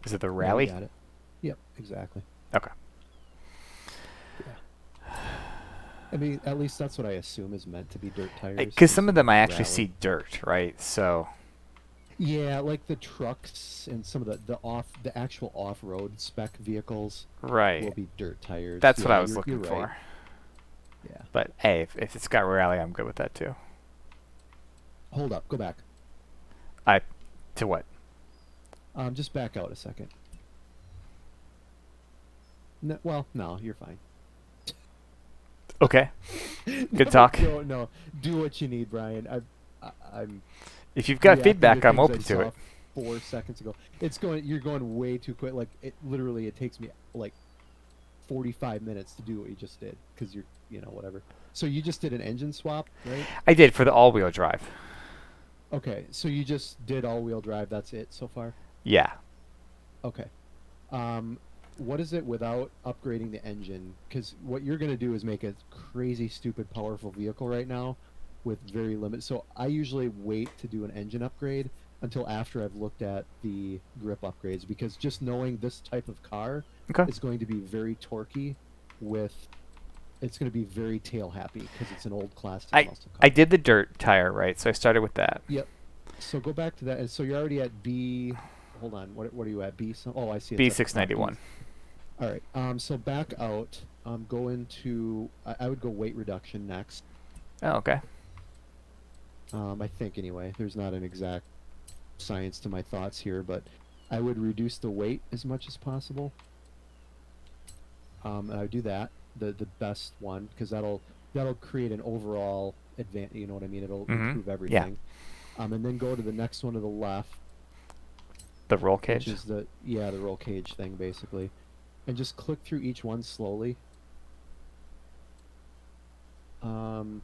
Is it the Yeah, you Rally? got it. Yep, exactly. Okay. Yeah. I mean, at least that's what I assume is meant to be dirt tires, Because is some of them I actually rally. see dirt, right? So, Yeah, like the trucks and some of the actual off-road spec vehicles will right. be dirt tires. That's what Yeah, I was you're looking right. for. Yeah. But hey, if it's got Rally, I'm good with that too. Hold up, go back. I to what? Just back out a second. No, well, no, you're fine. Okay. Good No, talk. don't no. Do what you need, Brian. I'm If you've got reacting to feedback, I'm things I open to saw it. 4 seconds ago. You're going way too quick. Like it takes me like 45 minutes to do what you just did because whatever. So you just did an engine swap, right? I did for the all-wheel drive. Okay, so you just did all-wheel drive. That's it so far. Yeah. Okay. Um, what is it without upgrading the engine? Because what you're going to do is make a crazy, stupid, powerful vehicle right now with very limited. So I usually wait to do an engine upgrade until after I've looked at the grip upgrades because just knowing this type of car Okay. is going to be very torquey with it's going to be very tail happy because it's an old classic I muscle I car. did the dirt tire, right? So I started with that. Yep. So go back to that. And so you're already at B. Hold on. What are you at? B. Some. Oh, I see. It's up top. B. B691. All right. So back out. Go into. I would go weight reduction next. Oh, okay. I think anyway. There's not an exact science to my thoughts here, but I would reduce the weight as much as possible. And I would do that the best one because that'll create an overall advance. You know what I mean? It'll Mm-hmm. improve Yeah. everything. And then go to the next one to the left, The roll which cage. is the roll cage thing basically, and just click through each one slowly. Um,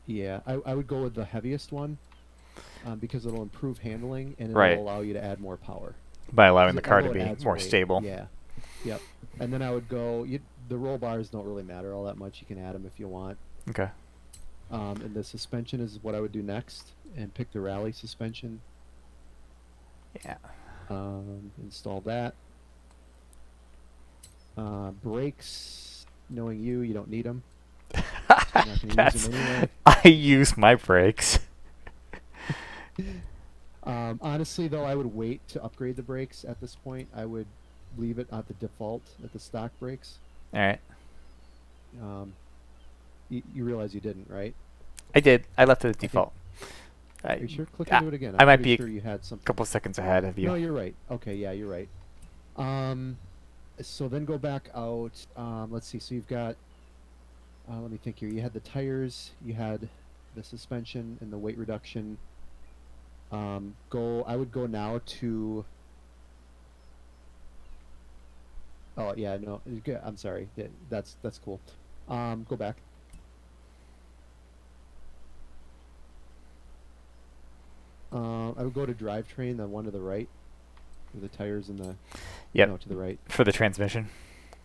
yeah, I would go with the heaviest one because it'll improve handling and it'll Right. allow you to add more power. By allowing Because the car to although it be adds more weight, stable. yeah, yep. And then I would go. The roll bars don't really matter all that much. You can add them if you want. Okay. And the suspension is what I would do next, and pick the rally suspension. Yeah. Install that. Brakes, knowing you don't need them. You're not going to use them That's. anyway. I use my brakes. Honestly, though, I would wait to upgrade the brakes at this point. I would leave it at the default at the stock brakes. All right. Um, you realize you didn't, right? I did. I left it at I think. default. Are I, you sure? Click I into it again. I I'm might pretty be a sure you had something. couple seconds ahead of you. No, you're right. Okay, yeah, you're right. Um, so then go back out. Let's see. So you've got. Let me think here. You had the tires. You had the suspension and the weight reduction. Go. I would go now to. Oh yeah, no. I'm sorry. That's cool. Go back. I would go to drivetrain, the one to the right, with the tires and the Yep. no to the right. For the transmission.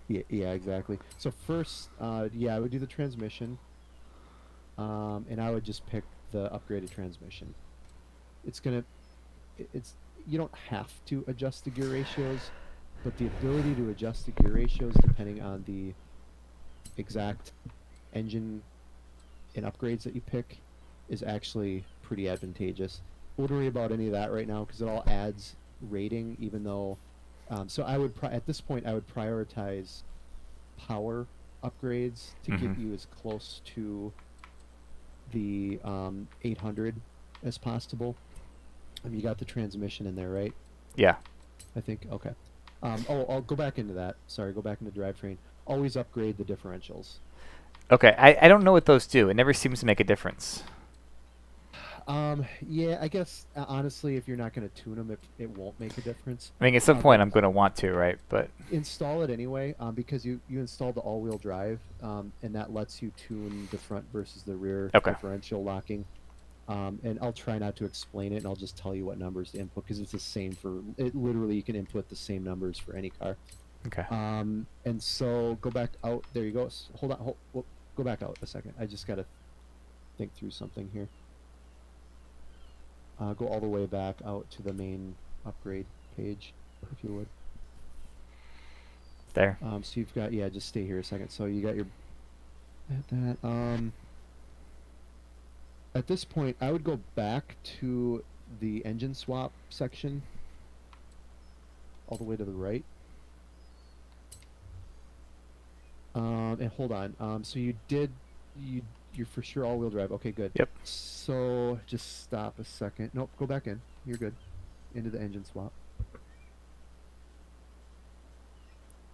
Yeah, yeah, exactly. So first, yeah, I would do the transmission, and I would just pick the upgraded transmission. It's gonna, it's you don't have to adjust the gear ratios, but the ability to adjust the gear ratios depending on the exact engine and upgrades that you pick is actually pretty advantageous. Wouldn't worry about any of that right now because it all adds rating, even though. So I would at this point I would prioritize power upgrades to Mm-hmm. get you as close to the 800 as possible. You got the transmission in there, right? Yeah. I think. Okay. I'll go back into that. Sorry, go back into drivetrain. Always upgrade the differentials. Okay. I don't know what those do. It never seems to make a difference. Yeah, I guess honestly, if you're not going to tune them, it won't make a difference. I mean, at some But point I'm going to want to, right? But install it anyway, because you installed the all-wheel drive, and that lets you tune the front versus the rear okay. differential locking. And I'll try not to explain it, and I'll just tell you what numbers to input because it's the same for it. Literally, you can input the same numbers for any car. Okay. And so go back out. There you go. Hold on. Go back out a second. I just got to think through something here. Go all the way back out to the main upgrade page, if you would. There. So you've got, yeah, just stay here a second. So you got your, at that. At this point, I would go back to the engine swap section, all the way to the right. And hold on. So you're for sure all-wheel drive. Okay, good. Yep. So just stop a second. Nope, go back in. You're good. Into the engine swap.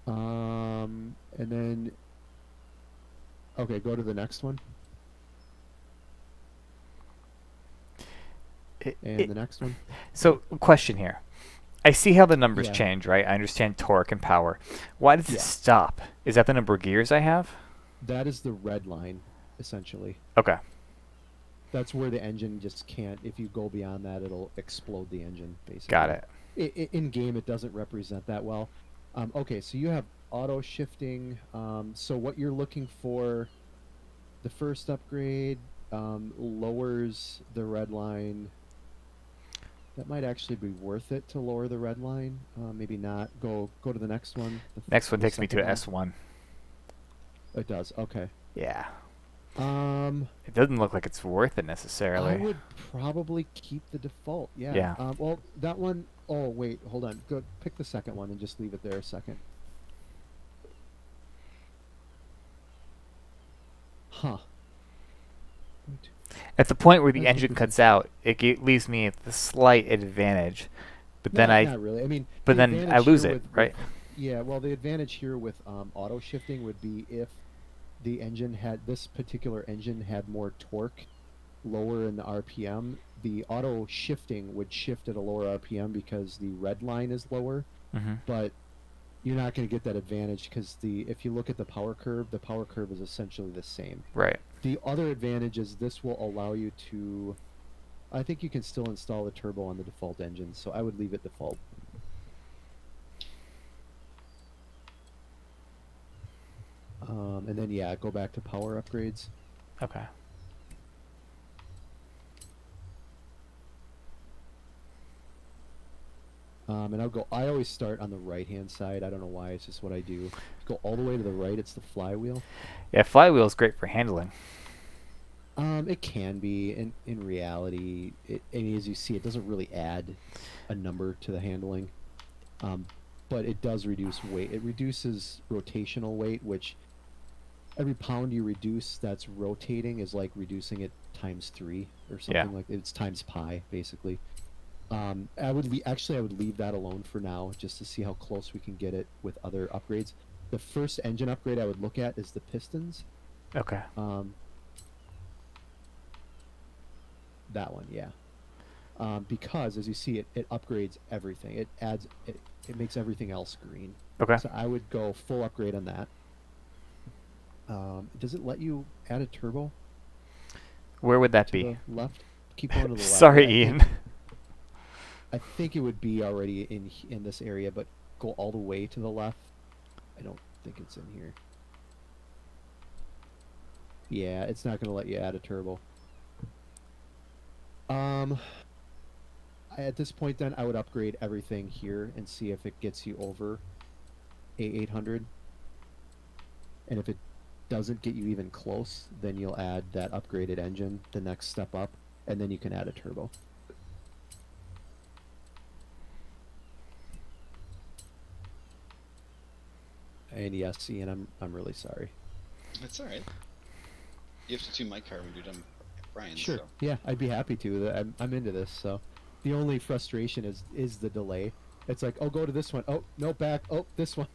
And then, okay, go to the next one. And the next one. So, question here. I see how the numbers Yeah. change, right? I understand torque and power. Why does it Yeah. stop? Is that the number of gears I have? That is the red line, essentially. Okay. That's where the engine just can't. If you go beyond that, it'll explode the engine, basically. Got it. In game, it doesn't represent that well. Okay, so you have auto shifting. So what you're looking for, the first upgrade lowers the red line. That might actually be worth it to lower the red line. Maybe not. Go to the next one. Next one the takes me to second one. S1. It does. Okay. Yeah. Um, It doesn't look like it's worth it I necessarily. would probably keep the default. Yeah. Yeah. Well, that one oh wait, hold on. Go pick the second one and just leave it there a second. Huh. At the point where the That's engine cuts out, leaves me at the slight advantage. But then Not really. I mean, but the then I advantage lose here it, right? Yeah, well, the advantage here with auto shifting would be if the engine had this particular engine had more torque, lower in the RPM, the auto shifting would shift at a lower RPM because the red line is lower, Mm-hmm. but you're not going to get that advantage because if you look at the power curve is essentially the same. Right. The other advantage is this will allow you to, I think you can still install the turbo on the default engine, so I would leave it default. And then yeah, go back to power upgrades. Okay. And I always start on the right hand side. I don't know why, it's just what I do. Go all the way to the right, it's the flywheel. Yeah, flywheel is great for handling. It can be. In reality, and as you see, it doesn't really add a number to the handling. But it does reduce weight. It reduces rotational weight, which every pound you reduce that's rotating is like reducing it times 3 or something. Yeah. Like it's times pi, basically. I would leave that alone for now, just to see how close we can get it with other upgrades. The first engine upgrade I would look at is the pistons. Okay. That one, yeah. Because as you see, it upgrades everything. It makes everything else green. Okay. So I would go full upgrade on that. Does it let you add a turbo Where would that to be? the left? Keep going to the left. Sorry, I Ian. I think it would be already in this area, but go all the way to the left. I don't think it's in here. Yeah, it's not going to let you add a turbo. At this point, then I would upgrade everything here and see if it gets you over A800. And if it doesn't get you even close, then you'll add that upgraded engine, the next step up, and then you can add a turbo. And yes, Ian, I'm really sorry. That's all right. You have to tune my car when you're done, Brian. Sure. So. Yeah, I'd be happy to. I'm into this. So, the only frustration is the delay. It's like, oh, go to this one. Oh, no, back. Oh, this one.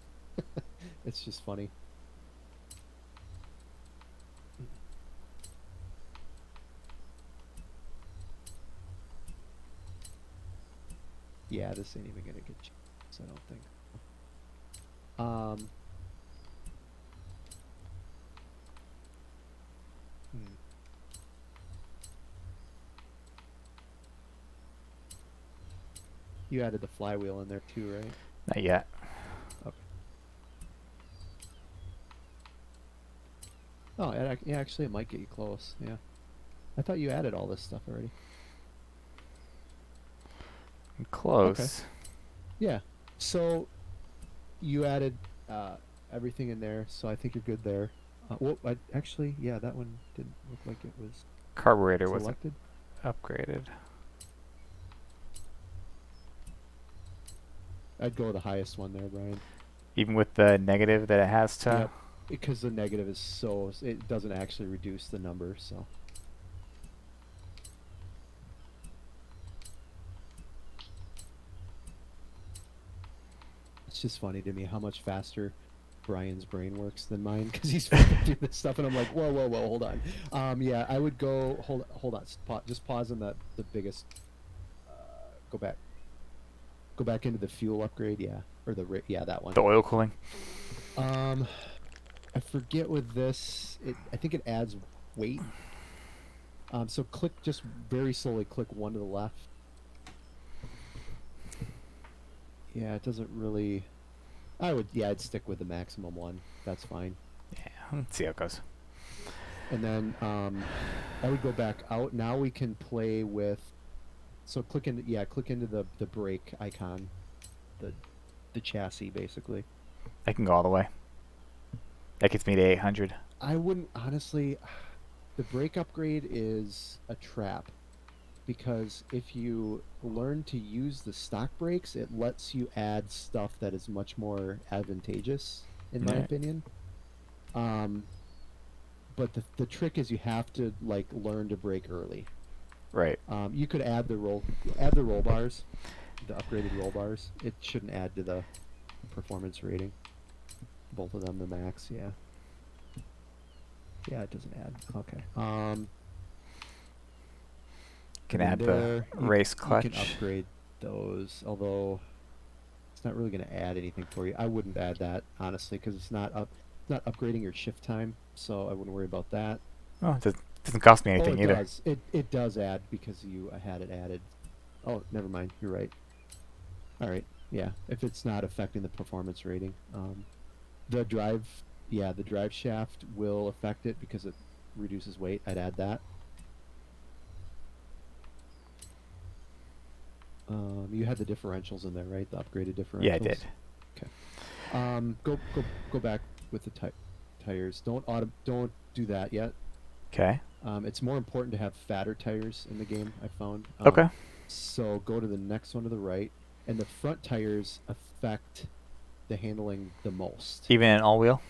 It's just funny. Yeah, this ain't even gonna get changed, I don't think. Hmm. You added the flywheel in there too, right? Not yet. Okay. Oh, yeah, actually, it might get you close. Yeah. I thought you added all this stuff already. Close. Yeah. So you added everything in there, so I think you're good there. Actually, yeah, that one didn't look like it was Carburetor wasn't selected. upgraded. I'd go with the highest one there, Brian. Even with the negative that it has to. Yep. Because the negative is so it doesn't actually reduce the number, so. It's just funny to me how much faster Brian's brain works than mine because he's fucking doing this stuff, and I'm like, whoa, whoa, whoa, hold on. Yeah, I would go hold on, just pause on the biggest. Go back into the fuel upgrade, yeah, or yeah, that one. The oil cooling. I forget with this. I think it adds weight. So just very slowly click one to the left. Yeah, it doesn't really. I'd stick with the maximum one. That's fine. Yeah, let's see how it goes. And then I would go back out. Now we can play with. So click into the brake icon, the chassis basically. I can go all the way. That gets me to 800. I wouldn't honestly. The brake upgrade is a trap because if you learn to use the stock brakes, it lets you add stuff that is much more advantageous, in my Yeah. opinion. But the trick is you have to like learn to brake early. Right. You could add the roll bars, the upgraded roll bars. It shouldn't add to the performance rating. Both of them the max, yeah. Yeah, it doesn't add. Okay. Can and add there, the race clutch. You can upgrade those, although it's not really going to add anything for you. I wouldn't add that honestly because it's not upgrading your shift time, so I wouldn't worry about that. Oh, it doesn't cost me anything it either. does. It does add because you had it added. Oh, never mind. You're right. All right. Yeah, if it's not affecting the performance rating, the drive shaft will affect it because it reduces weight. I'd add that. You had the differentials in there, right? The upgraded differentials. Yeah, I did. Okay. Go back with the tires. Don't do that yet. Okay. It's more important to have fatter tires in the game, I found. Okay. So go to the next one to the right, and the front tires affect the handling the most. Even an all-wheel?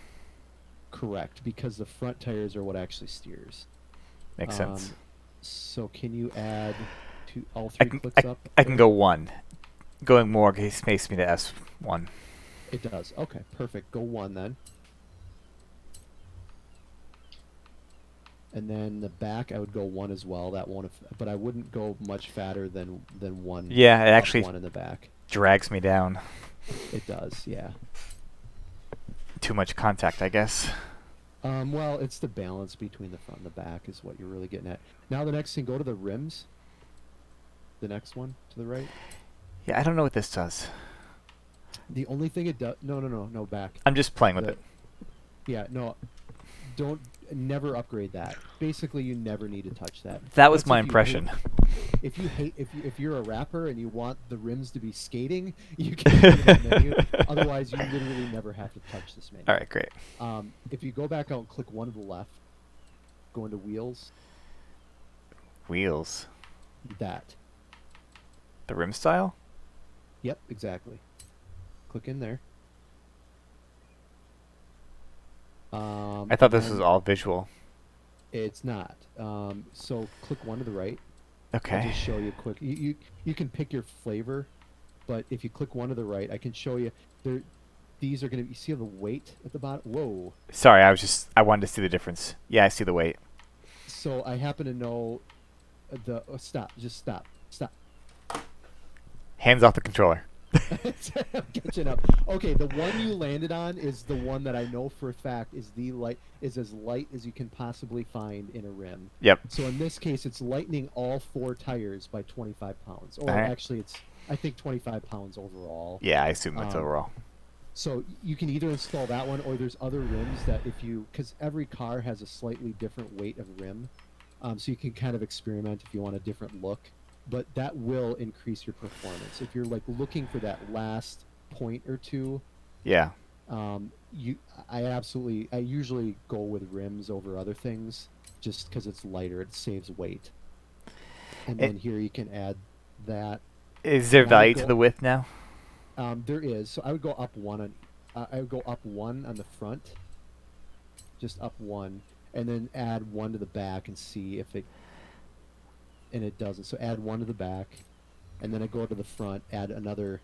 Correct, because the front tires are what actually steers. Makes sense. So can you add all three clicks up? I can go one. Going more makes me to S1. It does. Okay, perfect. Go one then. And then the back, I would go one as well. That won't, but I wouldn't go much fatter than one. Yeah, it actually one in the back. drags me down. It does, yeah. Too much contact, I guess. Well, it's the balance between the front and the back is what you're really getting at. Now the next thing, go to the rims. The next one to the right. Yeah, I don't know what this does. The only thing it does, no, back. I'm just playing with it. Yeah, no, never upgrade that. Basically, you never need to touch that. That was That's my if you impression. if you're a rapper and you want the rims to be skating, you can do that menu. Otherwise, you literally never have to touch this menu. All right, great. If you go back out and click one to the left, go into wheels. Wheels. That. The rim style? Yep, exactly. Click in there. I thought this was all visual. It's not. So click one to the right. Okay. I'll just show you quick. You can pick your flavor, but if you click one to the right, I can show you. These are gonna. You see the weight at the bottom? Whoa. Sorry, I wanted to see the difference. Yeah, I see the weight. So I happen to know the. Stop. Just stop. Stop. Hands off the controller. I'm catching up. Okay, the one you landed on is the one that I know for a fact is as light as you can possibly find in a rim. Yep. So in this case, it's lightening all four tires by 25 pounds. Or Alright. actually, it's I think 25 pounds overall. Yeah, I assume that's overall. So you can either install that one, or there's other rims that because every car has a slightly different weight of rim, so you can kind of experiment if you want a different look. but that will increase your performance if you're like looking for that last point or two. Yeah. You I usually go with rims over other things just because it's lighter, it saves weight. And It, then here you can add that. is there And I would value to go the width now? there is, so I would go up one on I would go up one on the front, just up one, and then add one to the back and see if it, and it doesn't. So add one to the back, and then I go to the front, add another,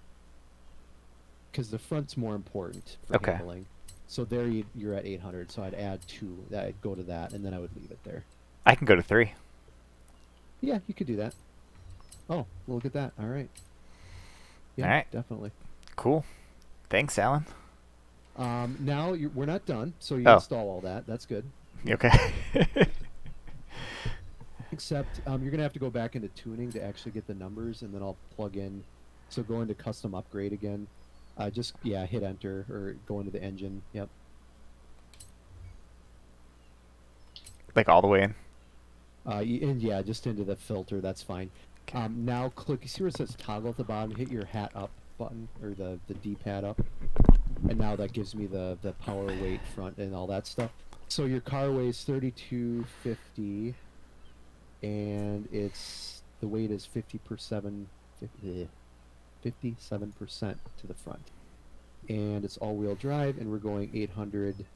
because the front's more important for Okay. handling. So there you're at 800. So I'd add two. That I'd go to that, and then I would leave it there. I can go to 3. Yeah, you could do that. Oh, well, look at that. All right. Yeah, Alright. definitely. Cool. Thanks, Alan. Now we're not done. So you Oh. install all that. That's good. You okay? Except you're gonna have to go back into tuning to actually get the numbers, and then I'll plug in. So go into custom upgrade again. Just hit enter or go into the engine. Yep. Like all the way in? And yeah, just into the filter. That's fine. Okay. Now click. You see where it says toggle at the bottom? Hit your hat up button or the D-pad up, and now that gives me the power, weight, front, and all that stuff. So your car weighs 3250, and the weight is 57% to the front, and it's all-wheel drive, and we're going 800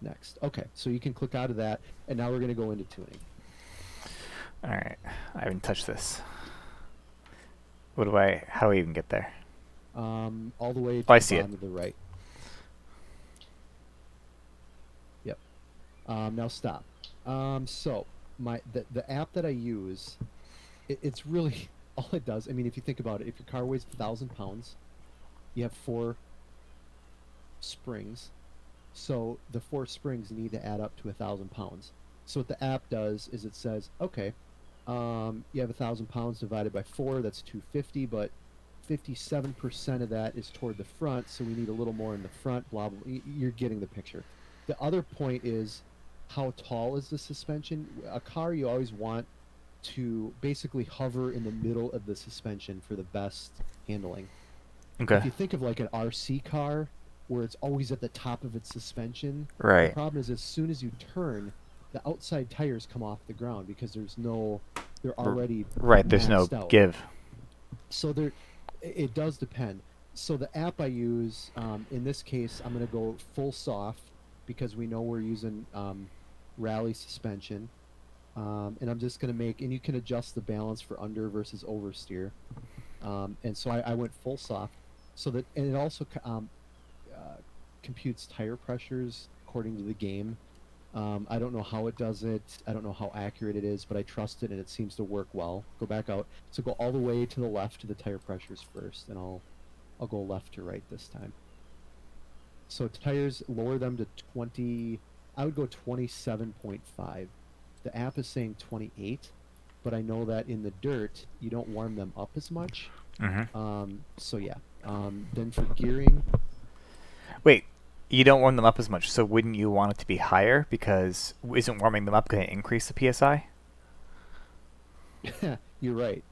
next. Okay, so you can click out of that, and now we're going to go into tuning. Alright. I haven't touched this. How do I even get there? All the way to Oh, I the see it. bottom of the right. Yep. Now stop. So the app that I use, it's really all it does. I mean, if you think about it, if your car weighs 1,000 pounds, you have 4 springs. So the 4 springs need to add up to 1,000 pounds. So what the app does is it says, okay, you have 1,000 pounds divided by 4, that's 250, but 57% of that is toward the front, so we need a little more in the front, blah, blah. You're getting the picture. The other point is, how tall is the suspension? A car, you always want to basically hover in the middle of the suspension for the best handling. If Okay. you think of like an RC car, where it's always at the top of its suspension, the Right. problem is as soon as you turn, the outside tires come off the ground because they're already Right, there's no maxed out. give. So it does depend. So the app I use, in this case, I'm going to go full soft because we know we're using rally suspension, and I'm just going to and you can adjust the balance for under versus oversteer, and so I went full soft, and it also computes tire pressures according to the game. I don't know how it does it. I don't know how accurate it is, but I trust it, and it seems to work well. Go back out. So go all the way to the left to the tire pressures first, and I'll go left to right this time. So tires, lower them to 20. I would go 27.5. The app is saying 28, but I know that in the dirt you don't warm them up as much. Mm-hmm. So yeah. Then for gearing, Wait, you don't warm them up as much, so wouldn't you want it to be higher? Because isn't warming them up going to increase the PSI? you're right.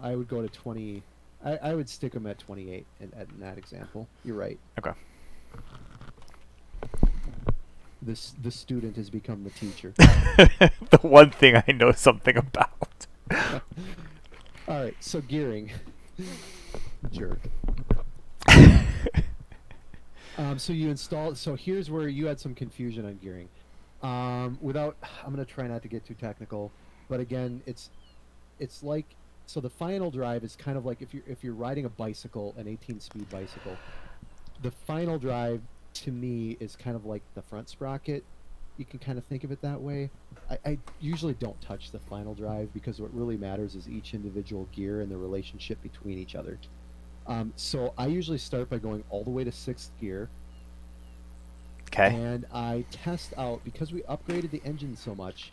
I would go to 20. I would stick them at 28 in that example. You're right. Okay. The student has become the teacher. The one thing I know something about. All right, so gearing. Jerk. So you install. So here's where you had some confusion on gearing. I'm gonna try not to get too technical, but again, it's like, so the final drive is kind of like if you're riding a bicycle, an 18-speed bicycle. The final drive to me is kind of like the front sprocket. You can kind of think of it that way. I usually don't touch the final drive because what really matters is each individual gear and the relationship between each other. So I usually start by going all the way to 6th gear. Okay. And I test out, because we upgraded the engine so much,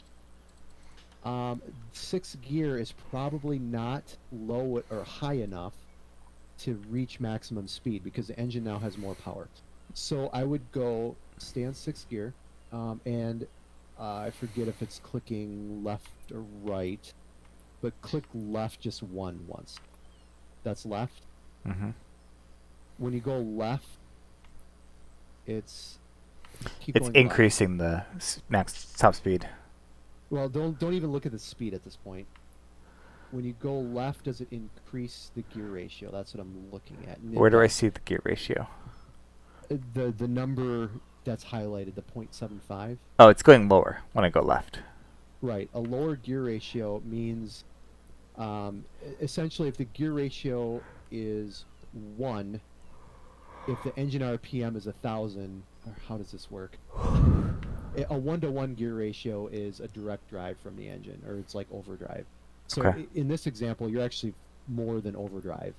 6th gear is probably not low or high enough to reach maximum speed because the engine now has more power. So I would stay on 6th gear, and I forget if it's clicking left or right. but click left just once. That's left. Mm-hmm. When you go left, it's keep It's going left. increasing the max top speed. Well, don't even look at the speed at this point. When you go left, does it increase the gear ratio? That's what I'm looking at. And it Where do I does. see the gear ratio? The number that's highlighted, the 0.75. Oh, it's going lower when I go left. Right. A lower gear ratio means, essentially, if the gear ratio is 1, if the engine RPM is 1,000, or how does this work? A 1-to-1 gear ratio is a direct drive from the engine, or it's like overdrive. So Okay. in this example, you're actually more than overdrive.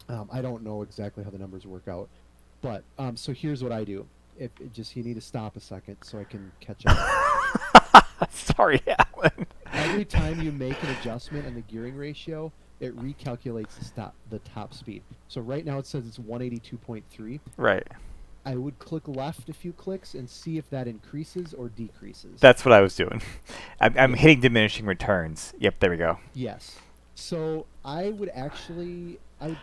I don't know exactly how the numbers work out, but so here's what I do. If it just you need to stop a second so I can catch up. Sorry, Alan. Every time you make an adjustment in the gearing ratio, it recalculates the top speed. So right now it says it's 182.3. Right. I would click left a few clicks and see if that increases or decreases. That's what I was doing. I'm Yeah. hitting diminishing returns. Yep, there we go. Yes. So I would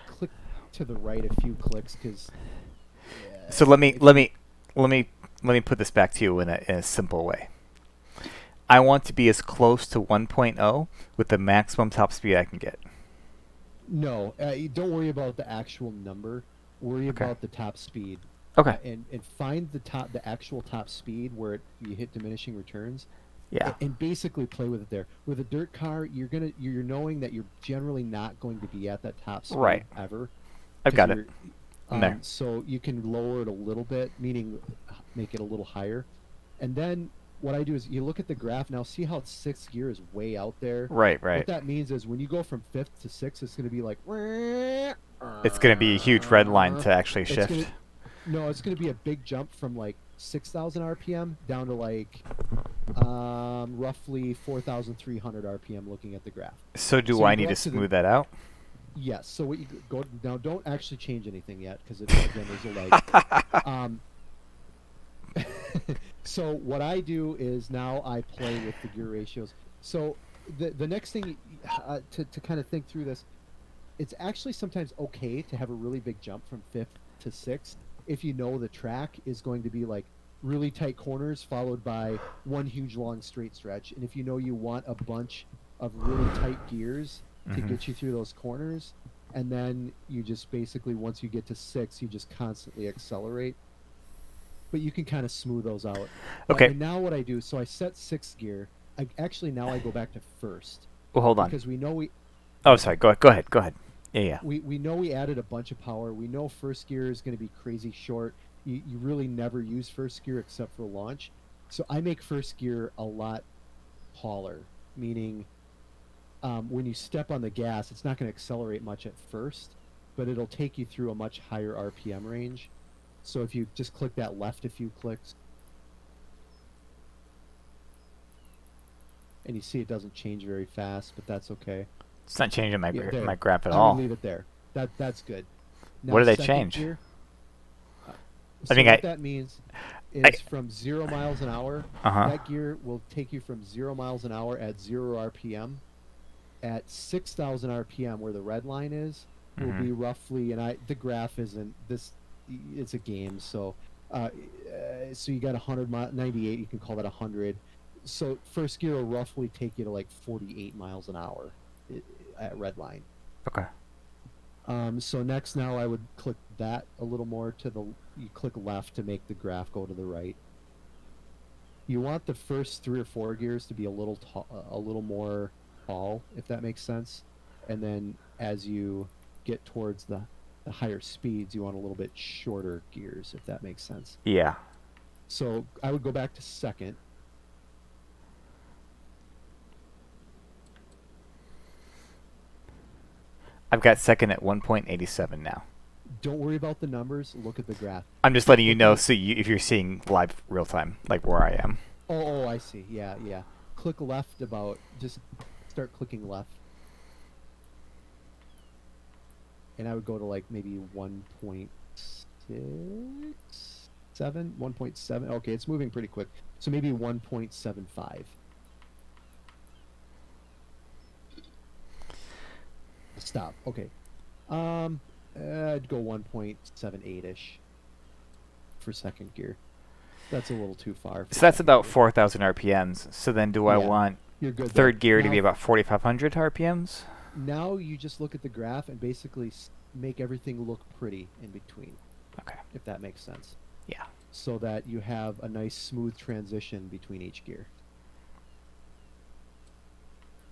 click to the right a few clicks because. So let me put this back to you in a simple way. I want to be as close to 1.0 with the maximum top speed I can get. No, you don't worry about the actual number. Worry Okay. about the top speed. Okay. And find the actual top speed where you hit diminishing returns. Yeah. And basically play with it there. With a dirt car, you're knowing that you're generally not going to be at that top speed Right. ever. I've got it. I'm there. So you can lower it a little bit, meaning make it a little higher. And then what I do is you look at the graph now. See how sixth gear is way out there. Right. What Right. that means is when you go from fifth to sixth, it's going to be like. It's going to be a huge red line to actually It's shift. gonna- No, it's going to be a big jump from like 6,000 RPM down to like roughly 4,300 RPM looking at the graph. So do so I you need go to up to the- smooth that out? Yes. So what you go now, don't actually change anything yet because again there's a lag. So what I do is now I play with the gear ratios. So the next thing to kind of think through this, it's actually sometimes okay to have a really big jump from fifth to sixth if you know the track is going to be like really tight corners followed by one huge long straight stretch, and if you know you want a bunch of really tight gears to Mhm. get you through those corners, and then you just basically once you get to six you just constantly accelerate, but you can kind of smooth those out. Okay. And now what I do, so I set sixth gear. Now I go back to first Well, hold on. because we know we Oh, sorry. Go ahead. Go ahead. Yeah. we know we added a bunch of power. We know first gear is going to be crazy short. You really never use first gear except for launch. So I make first gear a lot taller, meaning when you step on the gas, it's not going to accelerate much at first, but it'll take you through a much higher RPM range. So if you just click that left a few clicks, and you see it doesn't change very fast, but that's okay. It's not changing my Yeah, there. my graph at I'm all. gonna leave it there. That's good. What do they second change? gear, I think what that means is I- from 0 miles an hour, Uh-huh. that gear will take you from 0 miles an hour at 0 RPM. At 6,000 RPM, where the red line is, will Mhm. be roughly, and the graph isn't this. It's a game, so so you got 98. You can call that 100. So first gear will roughly take you to like 48 miles an hour at red line. Okay. So next now I would click that a little more you click left to make the graph go to the right. You want the first 3 or 4 gears to be a little more tall, if that makes sense. And then as you get towards the higher speeds, you want a little bit shorter gears, if that makes sense. Yeah. So I would go back to second. I've got second at 1.87 now. Don't worry about the numbers. Look at the graph. I'm just letting you know, so if you're seeing live real time, like where I am. Oh, I see. Yeah. Click left just start clicking left. And I would go to like maybe 1.67, 1.7. Okay, it's moving pretty quick. So maybe 1.75. Stop. Okay. I'd go 1.78-ish for second gear. That's a little too far. For So that's second about gear. 4,000 RPMs. So then do I Yeah, want You're good. third there. gear to Now- be about 4,500 RPMs? Now you just look at the graph and basically make everything look pretty in between, Okay. if that makes sense. Yeah. So that you have a nice smooth transition between each gear.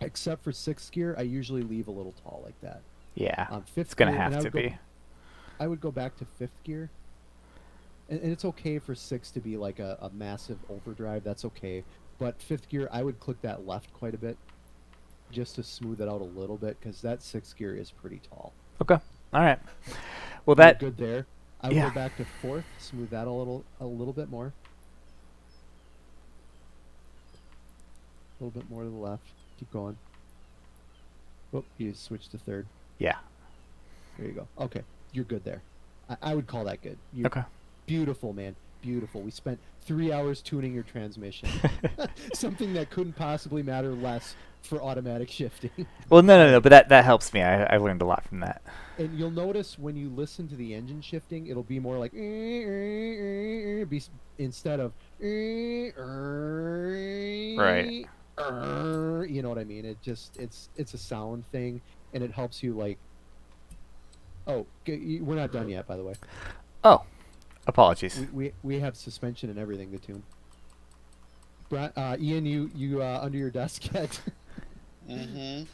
Except for sixth gear, I usually leave a little tall like that. Yeah. Fifth It's going to gear, and have I to would go- be. I would go back to fifth gear. And it's okay for sixth to be like a massive overdrive. That's okay. But fifth gear, I would click that left quite a bit, just to smooth it out a little bit, because that sixth gear is pretty tall. Okay. All right. Well, You're that good there. I would yeah. go back to fourth, smooth that a little bit more. A little bit more to the left. Keep going. Oh, you switched to third. Yeah. There you go. Okay, you're good there. I would call that good. You're Okay. beautiful, man. Beautiful. We spent 3 hours tuning your transmission. Something that couldn't possibly matter less for automatic shifting. Well, no, but that helps me. I learned a lot from that. And you'll notice when you listen to the engine shifting, it'll be more like instead of Right. You know what I mean? It's a sound thing, and it helps you like. Oh, we're not done yet, by the way. Oh, apologies. We have suspension and everything to tune. Ian, you under your desk yet? Mm-hmm.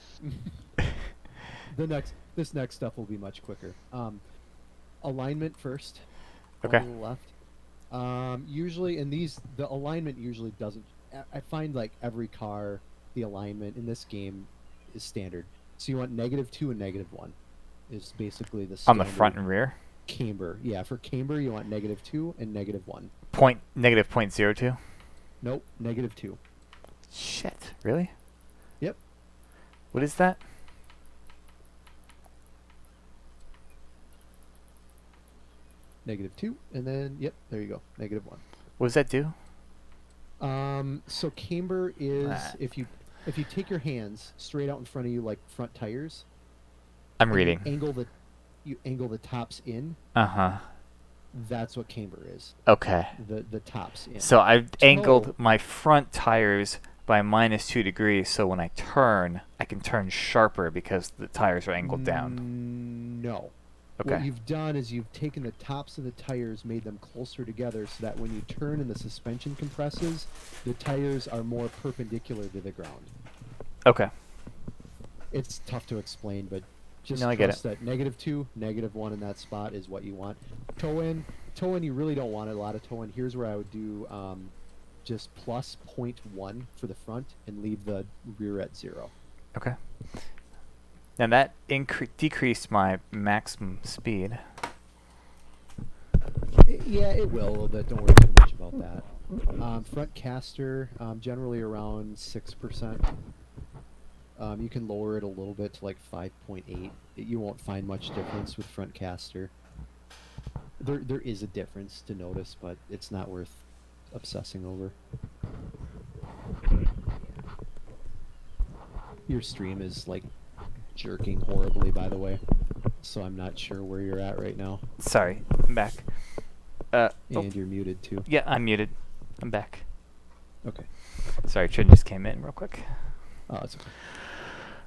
This next stuff will be much quicker. Alignment first. Okay. On the left. Usually, in these, the alignment usually doesn't. I find like every car, the alignment in this game is standard. So you want -2 and -1 is basically the On the standard front and rear. camber. Yeah, for camber you want -2 and -1. Negative 0.02. Nope, -2. Shit. Really? Yep. What is that? -2, and then yep, there you go, -1. What does that do? So camber is Ah. if you take your hands straight out in front of you like front tires. I'm and reading. You angle the tops in. Uh-huh. That's what camber is. Okay. The tops in. So I've Toe. angled my front tires by -2 degrees, so when I turn, I can turn sharper because the tires are angled down. No. Okay. What you've done is you've taken the tops of the tires, made them closer together, so that when you turn and the suspension compresses, the tires are more perpendicular to the ground. Okay. It's tough to explain, but just No, I get trust that -2, -1 in that spot is what you want. Toe in, you really don't want a lot of toe in. Here's where I would do just plus 0.1 for the front and leave the rear at 0. Okay. Now that decreased my maximum speed. Yeah, it will a little bit. Don't worry too much about that. Front caster, generally around 6%. You can lower it a little bit to like 5.8. You won't find much difference with front caster. There is a difference to notice, but it's not worth obsessing over. Your stream is like jerking horribly, by the way, so I'm not sure where you're at right now. Sorry, I'm back. Oh, And you're muted too. yeah, I'm muted. I'm back. Okay. Sorry, Trin just came in real quick. Oh, it's okay.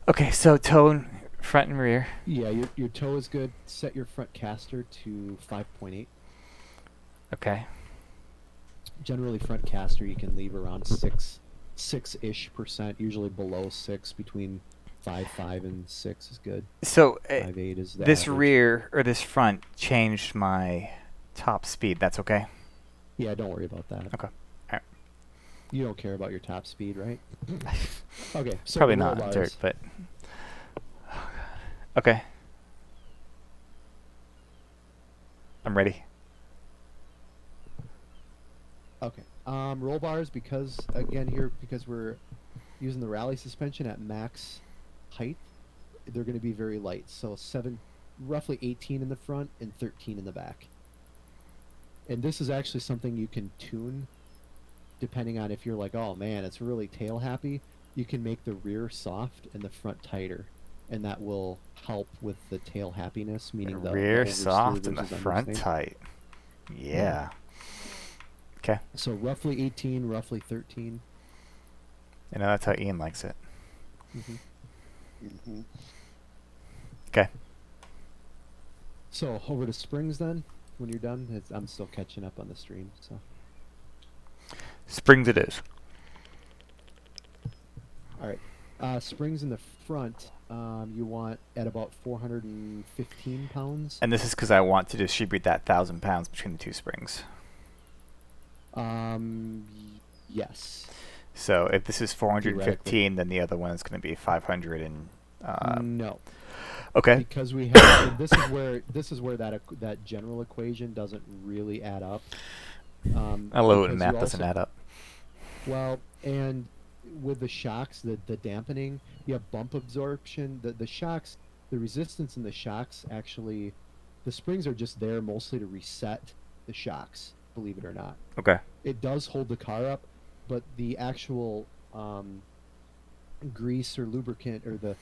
Okay, so tone, front and rear. Yeah, your toe is good. Set your front caster to 5.8. Okay. Generally, front caster you can leave around 6-ish%. Usually below 6, between 5 and 6 is good. So 5.8 is the this average. rear or this front changed my top speed. That's okay. Yeah, don't worry about that. Okay. Alright. You don't care about your top speed, right? Okay, so Probably roll not bars. dirt, but okay. I'm ready. Okay. Roll bars, because we're using the rally suspension at max height, they're going to be very light. So roughly 18 in the front and 13 in the back. And this is actually something you can tune depending on if you're like, oh man, it's really tail happy. You can make the rear soft and the front tighter. and that will help with the tail happiness, meaning the Rear oversteer soft and the versus front understeer. tight. Yeah. Okay. So roughly 18, roughly 13. I know that's how Ian likes it. Hmm. Mm-hmm. Okay. So over to springs then. When you're done, I'm still catching up on the stream. So Springs it is. all right, springs in the front. You want at about 415 pounds. And this is because I want to distribute that 1,000 pounds between the two springs. Yes. So if this is 415, Theoretically. then the other one is going to be 500 and. No, Okay. because we have. And this is where that general equation doesn't really add up. I love it when because math you doesn't also- add up. Well, and with the shocks, the dampening, you have bump absorption. The shocks, the resistance in the shocks actually, the springs are just there mostly to reset the shocks. Believe it or not, Okay. it does hold the car up, but the actual grease or lubricant or the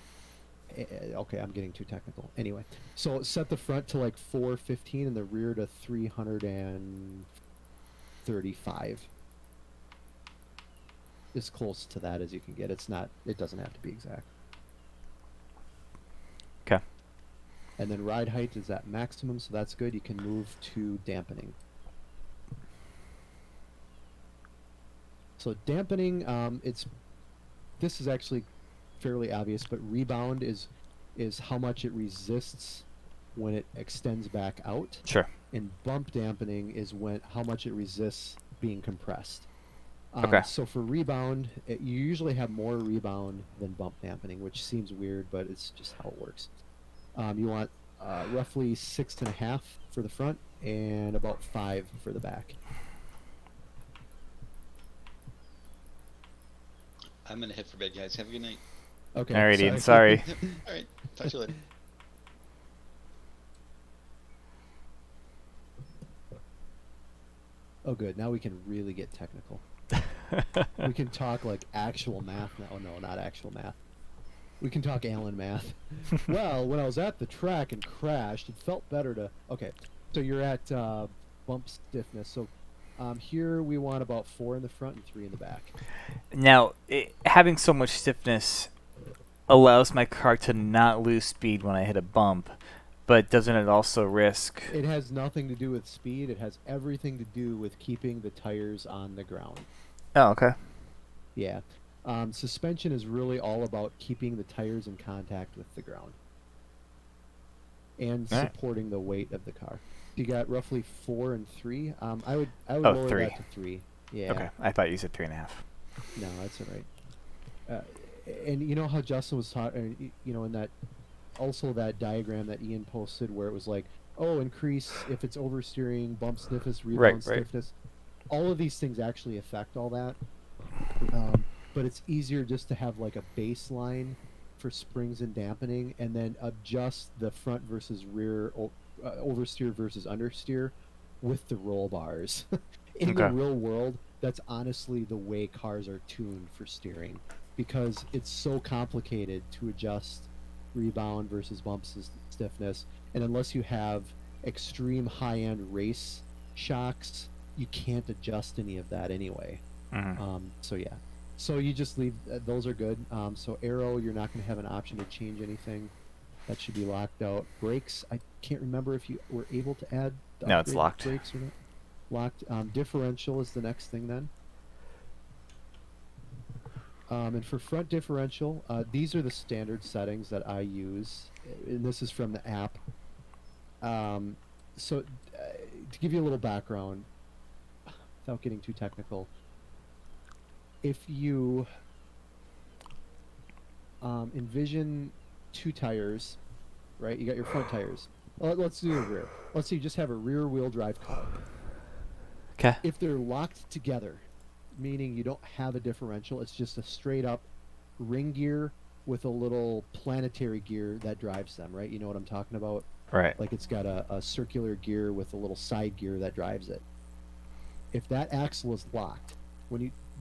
okay, I'm getting too technical. Anyway, so set the front to like 415 and the rear to 335. As close to that as you can get. It's not. It doesn't have to be exact. Okay. And then ride height is at maximum, so that's good. You can move to dampening. So dampening, this is actually fairly obvious, but rebound is how much it resists when it extends back out, Sure. and bump dampening is how much it resists being compressed. Okay. So for rebound, you usually have more rebound than bump dampening, which seems weird, but it's just how it works. You want roughly 6.5 for the front and about 5 for the back. I'm gonna head for bed, guys. Have a good night. Okay. All right, Ian. Sorry. Yep. All right. Talk to you later. Oh, good. Now we can really get technical. We can talk like actual math now. Oh, no, not actual math. We can talk Allen math. Well, when I was at the track and crashed, it felt better to. Okay, so you're at bump stiffness. So here we want about 4 in the front and 3 in the back. Now, having so much stiffness allows my car to not lose speed when I hit a bump, but doesn't it also risk? It has nothing to do with speed. It has everything to do with keeping the tires on the ground. Oh, okay. Yeah. Suspension is really all about keeping the tires in contact with the ground and All right. supporting the weight of the car. You got roughly 4 and 3. I would Oh, lower 3. that to 3. Yeah. Okay. I thought you said 3.5. No, that's all right. And you know how Justin was talking, in that also that diagram that Ian posted where it was like, oh, increase if it's oversteering, bump stiffness, rebound Right. stiffness. All of these things actually affect all that. But it's easier just to have like a baseline for springs and dampening, and then adjust the front versus rear, oversteer versus understeer with the roll bars. In the Okay. real world, that's honestly the way cars are tuned for steering, because it's so complicated to adjust rebound versus bump stiffness, and unless you have extreme high-end race shocks, you can't adjust any of that anyway. Mhm. So yeah, so you just leave those are good. So arrow, you're not going to have an option to change anything. That should be locked out. Brakes, I can't remember if you were able to add the No, it's upgraded locked. brakes or not. Locked. Differential is the next thing then. And for front differential, these are the standard settings that I use, and this is from the app. So to give you a little background, without getting too technical, if you envision 2 tires, right? You got your front tires. Well, let's do the rear. Let's say you just have a rear-wheel drive car. Okay. If they're locked together, meaning you don't have a differential, it's just a straight-up ring gear with a little planetary gear that drives them, right? You know what I'm talking about? Right. Like it's got a circular gear with a little side gear that drives it. If that axle is locked,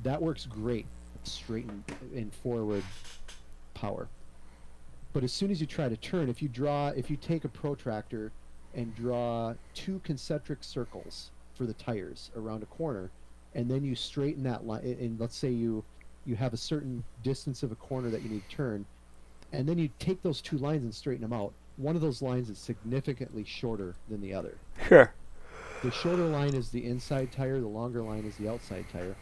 that works great straight and forward power. But as soon as you try to turn, if you take a protractor and draw 2 concentric circles for the tires around a corner, and then you straighten that line, and let's say you have a certain distance of a corner that you need to turn, and then you take those 2 lines and straighten them out. One of those lines is significantly shorter than the other. Sure. The shorter line is the inside tire, the longer line is the outside tire.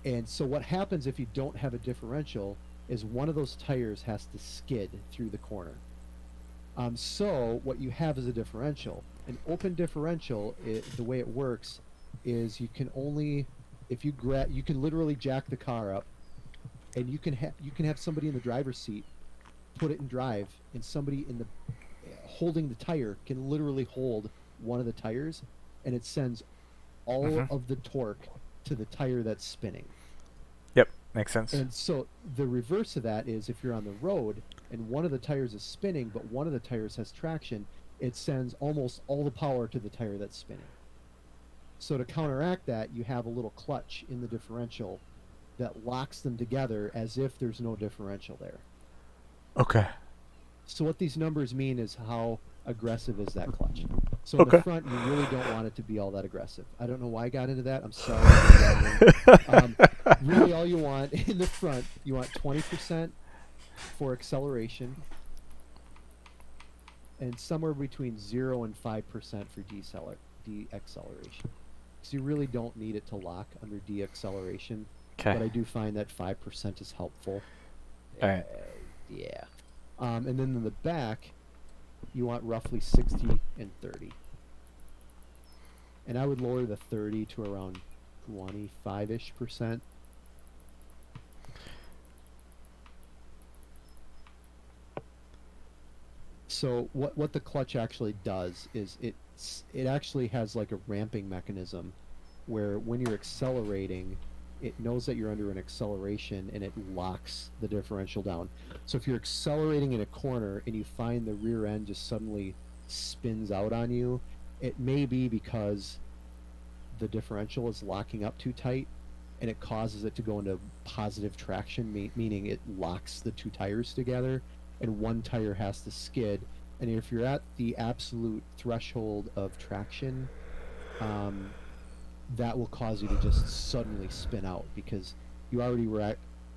And so what happens if you don't have a differential is one of those tires has to skid through the corner. So what you have is a differential. An open differential, the way it works is you can only, if you you can literally jack the car up, and you can have somebody in the driver's seat put it in drive, and somebody in the holding the tire can literally hold one of the tires, and it sends all of the torque to the tire that's spinning. Yep, makes sense. And so the reverse of that is if you're on the road and one of the tires is spinning, but one of the tires has traction, it sends almost all the power to the tire that's spinning. So to counteract that, you have a little clutch in the differential that locks them together as if there's no differential there. Okay. So what these numbers mean is how aggressive is that clutch. So in the front, you really don't want it to be all that aggressive. I don't know why I got into that. I'm sorry. Really, all you want in the front, you want 20% for acceleration, and somewhere between 0 and 5% for deacceleration. So you really don't need it to lock under deacceleration. Okay. But I do find that 5% is helpful. All right. Yeah. And then in the back, you want roughly 60 and 30. And I would lower the 30 to around 25-ish%. So what the clutch actually does is it actually has like a ramping mechanism where when you're accelerating, it knows that you're under an acceleration and it locks the differential down. So if you're accelerating in a corner and you find the rear end just suddenly spins out on you, it may be because the differential is locking up too tight and it causes it to go into positive traction, meaning it locks the 2 tires together and one tire has to skid. And if you're at the absolute threshold of traction, that will cause you to just suddenly spin out because you already were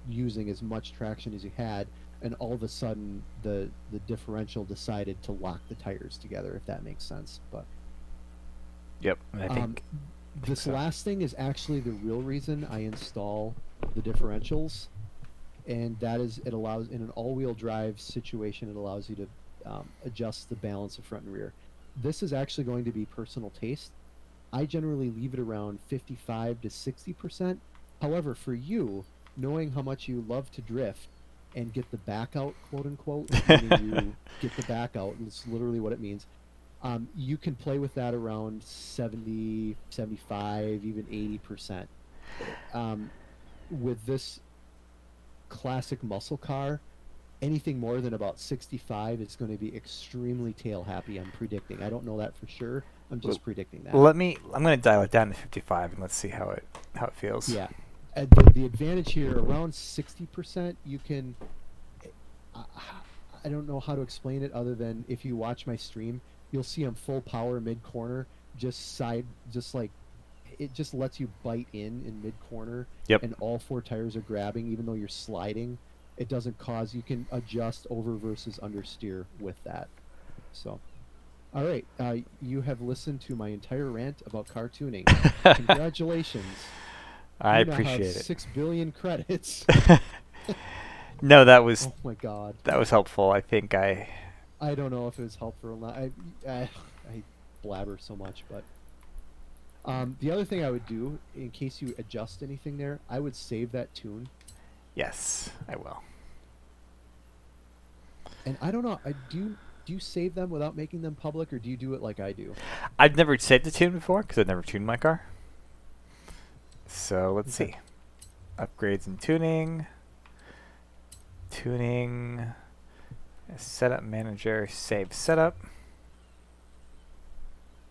using as much traction as you had, and all of a sudden the differential decided to lock the tires together, if that makes sense. But Yep, I think this so. last thing is actually the real reason I install the differentials, and that is it allows, in an all-wheel drive situation, it allows you to adjust the balance of front and rear. This is actually going to be personal taste. I generally leave it around 55 to 60%. However, for you, knowing how much you love to drift and get the back out, quote unquote, meaning you get the back out, and it's literally what it means, you can play with that around 70, 75, even 80%. With this classic muscle car, anything more than about 65 is going to be extremely tail happy, I'm predicting. I don't know that for sure. I'm just predicting that. I'm going to dial it down to 55 and let's see how it feels. Yeah. The advantage here, around 60%, you can... I don't know how to explain it other than if you watch my stream, you'll see I'm full power mid-corner, just like... It just lets you bite in mid-corner. Yep. And all 4 tires are grabbing, even though you're sliding. It doesn't cause... You can adjust over versus understeer with that. So... All right, you have listened to my entire rant about car tuning. Congratulations. I You now appreciate have it. 6 billion credits. No, that was Oh my god. helpful. I think I don't know if it was helpful or not. I blabber so much, but the other thing I would do, in case you adjust anything there, I would save that tune. yes, I will. And I don't know, do you save them without making them public, or do you do it like I do? I've never saved the tune before because I've never tuned my car. So let's Okay. see. Upgrades and tuning. Setup manager, save setup.